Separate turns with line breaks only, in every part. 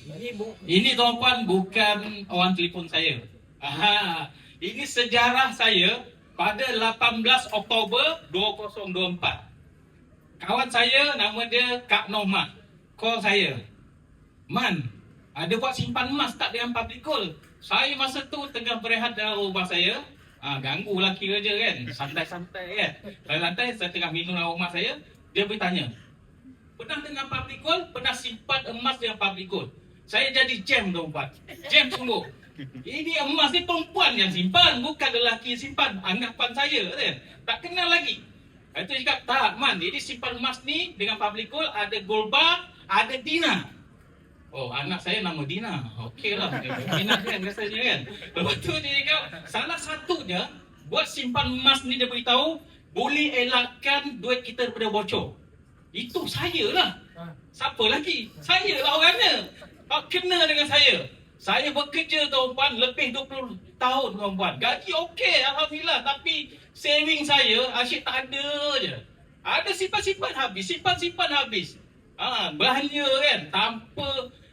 Ini tuan-puan bukan orang telefon saya. Ini sejarah saya pada 18 Oktober 2024. Kawan saya nama dia Kak Norma. Call saya. Man, ada buat simpan emas tak dengan public gold? Saya masa tu tengah berehat dalam rumah saya. Ganggu lah kira je kan. Santai-santai kan. Santai-santai saya tengah minum dalam rumah saya. Dia bertanya, pernah dengan public gold? Pernah simpan emas dengan public gold? Saya jadi jam tuan-puan. Jam sungguh. Ini emas ni perempuan yang simpan, bukan lelaki yang simpan. Anggapan saya kan. Tak kenal lagi. Itu cakap, tak Man, ini simpan emas ni dengan public gold, ada gold bar, ada Dina. Oh, anak saya nama Dina. Okey lah. Dina kan rasanya kan. Lepas tu dia cakap, salah satunya, buat simpan emas ni dia beritahu, boleh elakkan duit kita daripada bocor. Itu saya lah. Siapa lagi? Saya lah orangnya. Kena dengan saya. Saya bekerja tuan-puan lebih 20 tahun tuan-puan. Gaji okey alhamdulillah, tapi saving saya asyik tak ada je. Ada simpan-simpan habis, simpan-simpan habis. Belanja kan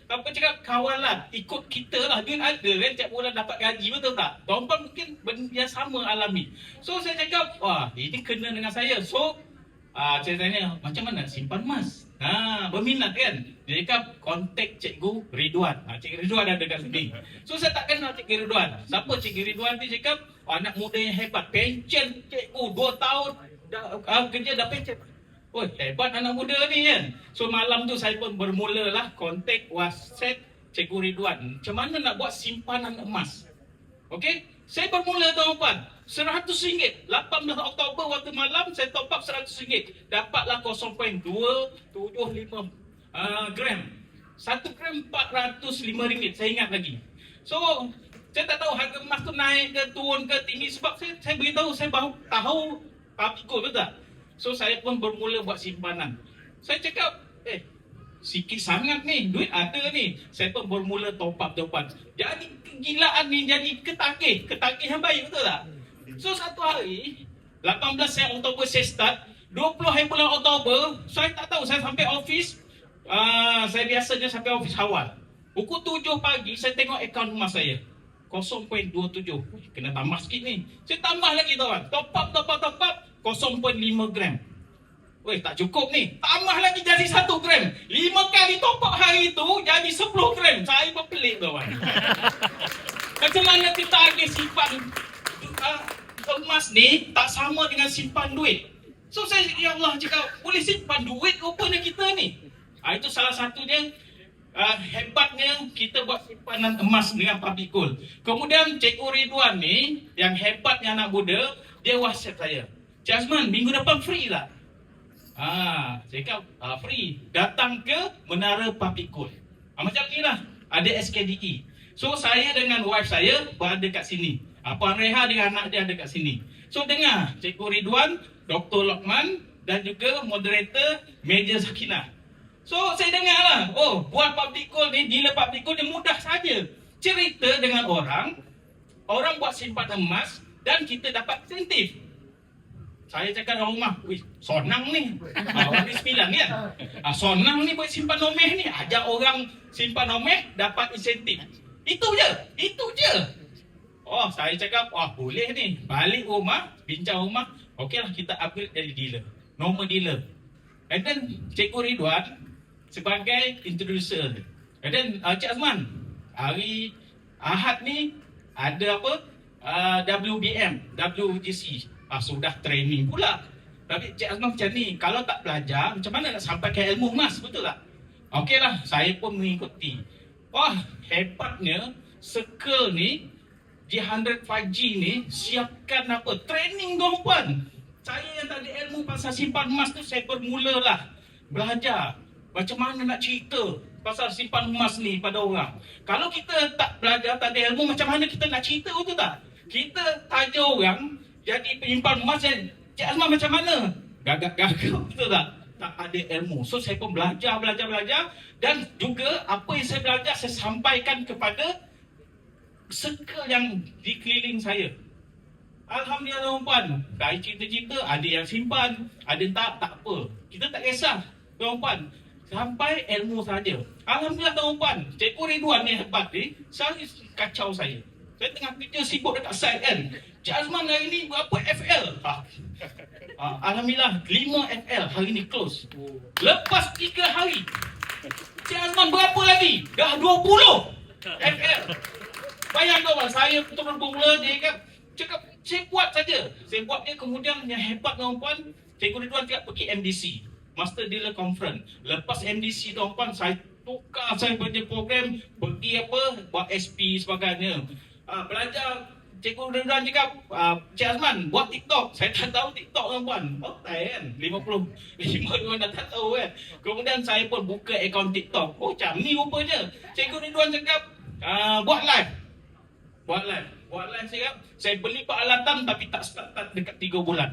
tanpa cakap kawan lah, ikut kita lah, duit ada kan, tiap bulan dapat gaji, betul tak? Tuan-puan mungkin benda yang sama alami. So saya cakap, wah ini kena dengan saya. So saya tanya, macam mana simpan emas? Berminat kan? Dia cakap, kontak Cikgu Ridwan. Cikgu Ridwan ada kat sini. So saya tak kenal Cikgu Ridwan. Siapa Cikgu Ridwan ni? Cakap, anak muda yang hebat. Pencen Cikgu 2 tahun kerja dah pencen. Oh, hebat anak muda ni kan? So malam tu saya pun bermulalah kontak WhatsApp Cikgu Ridwan. Macam mana nak buat simpanan emas? Okey? Saya bermula tuan-puan, RM100. 18 Oktober waktu malam saya top up RM100. Dapatlah 0.275 gram. 1 gram RM405, saya ingat lagi. So, saya tak tahu harga emas tu naik ke turun ke tinggi sebab saya beritahu, saya baru tahu public gold, betul tak? So, saya pun bermula buat simpanan. Saya cakap, sikit sangat ni, duit ada ni. Saya pun bermula top up tuan-puan. Jadi kegilaan ni jadi ketagih yang baik, betul tak? So satu hari 18 Oktober saya start, 20 hari bulan Oktober saya tak tahu, saya sampai office. Saya biasanya sampai office awal. Pukul 7 pagi saya tengok akaun emas saya 0.27. Kena tambah sikit ni. Saya tambah lagi tuan. Top up 0.5 gram. Weh, tak cukup ni. Tambah lagi jadi 1 gram. 5 kali top up hari tu jadi 10 gram. Saya pun pelik tuan. Macam mana kita agak simpan emas ni tak sama dengan simpan duit. So saya, ya Allah, cakap boleh simpan duit rupanya kita ni. Itu salah satunya hebatnya kita buat simpanan emas dengan public gold. Kemudian Cikgu Ridwan ni, yang hebatnya anak muda, dia WhatsApp saya. Cik Azman, minggu depan free tak? Saya kata free. Datang ke Menara Public Gold. Macam ni lah. Ada SKDE. So saya dengan wife saya berada kat sini. Puan Reha dengan anak dia ada kat sini. So dengar Cikgu Ridwan, Dr. Lokman dan juga moderator Major Sakinah. So saya dengar lah, buat public gold ni, dealer public gold ni mudah saja. Cerita dengan orang buat simpanan emas dan kita dapat insentif. Saya cakap dalam rumah, sonang ni. Orang ni 9 kan? Sonang ni buat simpan nomeh ni. Ajak orang simpan nomeh, dapat insentif. Itu je. Saya cakap, boleh ni. Balik rumah, bincang rumah. Okeylah, kita upgrade jadi dealer. Normal dealer. And then, Cikgu Ridwan sebagai introducer. And then, Cik Azman, hari Ahad ni ada apa? WBM, WGC. Sudah training pula. Tapi Cik Azman macam ni, kalau tak belajar, macam mana nak sampaikan ilmu emas, betul tak? Okeylah, saya pun mengikuti. Hebatnya Circle ni, G100 5G ni siapkan apa? Training tuan-puan. Saya yang tak ada ilmu pasal simpan emas tu, saya bermulalah belajar macam mana nak cerita pasal simpan emas ni pada orang. Kalau kita tak belajar, tak ada ilmu, macam mana kita nak cerita, betul tak? Kita taja orang jadi penyimpan emas, Cik Azman macam mana? Gagap-gagap, betul tak? Tak ada ilmu. So saya pun belajar. Dan juga apa yang saya belajar, saya sampaikan kepada circle yang di keliling saya. Alhamdulillah tuan-puan, dari cerita-cerita, ada yang simpan, ada tak apa. Kita tak kisah tuan-puan. Sampai ilmu saja. Alhamdulillah tuan-tuan, Cikgu Ridwan ni hebat ni, saya kacau saya. Saya tengah kerja sibuk dekat site kan. Cik Azman hari ni berapa FL? Alhamdulillah 5 FL hari ni close. Lepas 3 hari, Cik Azman berapa lagi? Dah 20 FL. Bayangkan saya turun bermula, dia cakap, saya buat saja. Saya buat dia, kemudian yang hebat tuan-tuan, Cikgu Ridwan cakap pergi MDC, Master Dealer Conference. Lepas MDC tuan-tuan, saya tukar saya punya program, pergi buat SP sebagainya. Belajar, Cikgu Ridwan cakap, Cik Azman buat TikTok. Saya tak tahu TikTok tuan-tuan. Otak kan, 55 orang dah tak tahu kan. Kemudian saya pun buka akaun TikTok. Oh macam ni rupanya. Cikgu Ridwan cakap, buat live. Buat live saya beli peralatan tapi tak start dekat 3 bulan.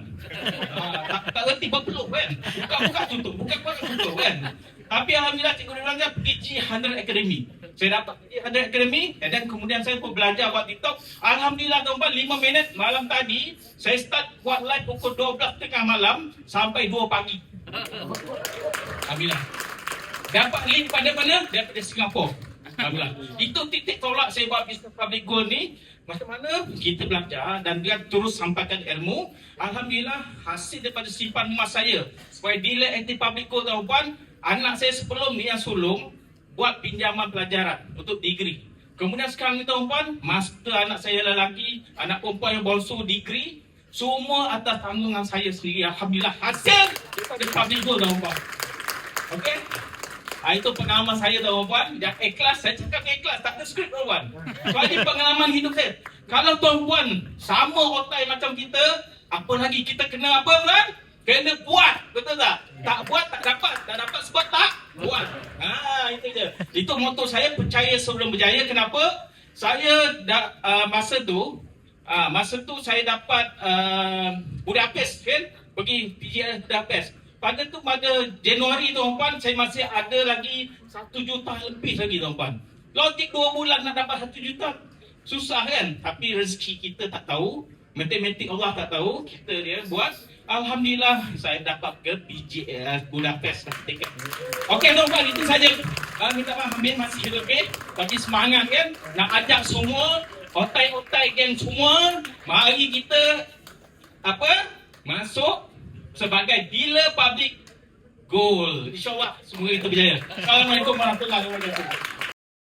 Tak reti berpeluk kan. Buka tutup kan. Tapi alhamdulillah Cikgu Ridwan cakap PG 100 Academy. Saya dapat PG 100 Academy dan kemudian saya pun belajar buat TikTok. Alhamdulillah tuan-tuan, 5 minit malam tadi saya start buat live pukul 12 tengah malam sampai 2 pagi. Alhamdulillah. Dapat link pada mana? Daripada Singapura. Alhamdulillah. Itu titik tolak saya buat bisnes public goal ni. Macam mana kita belajar dan dia terus sampaikan ilmu. Alhamdulillah hasil daripada simpan emas saya sebagai dealer anti public goal tuan-tuan. Anak saya sebelum ni yang sulung buat pinjaman pelajaran untuk degree. Kemudian sekarang ni tuan-tuan, master anak saya lelaki, anak perempuan yang bongsu degree, semua atas tanggungan saya sendiri. Alhamdulillah hasil daripada public goal tuan-tuan. Okey? Itu pengalaman saya tuan-tuan. Yang ikhlas, saya cakap ikhlas, tak ada skrip tuan-tuan. So ini pengalaman hidup saya. Kalau tuan-tuan sama otak macam kita, apa lagi kita kena apa kan? Kena buat, betul tak? Tak buat tak dapat sebab tak buat. Itu je. Itu moto saya, percaya sebelum berjaya. Kenapa? Saya masa tu saya dapat Budapest kan? Pergi PGS Budapest. Pada Januari tuan-tuan, saya masih ada lagi 1 juta lebih lagi tuan-tuan. Logik 2 bulan nak dapat 1 juta. Susah kan? Tapi rezeki kita tak tahu. Matematik Allah tak tahu. Kita dia buat. Alhamdulillah saya dapat ke PGS Budapest tiket. Okey tuan-tuan, itu saja. Minta maaf ambil masih lebih. Tapi semangat kan? Nak ajak semua, otai-otai geng semua, mari kita masuk sebagai dealer public goal. InsyaAllah semua itu berjaya. Assalamualaikum warahmatullahi wabarakatuh.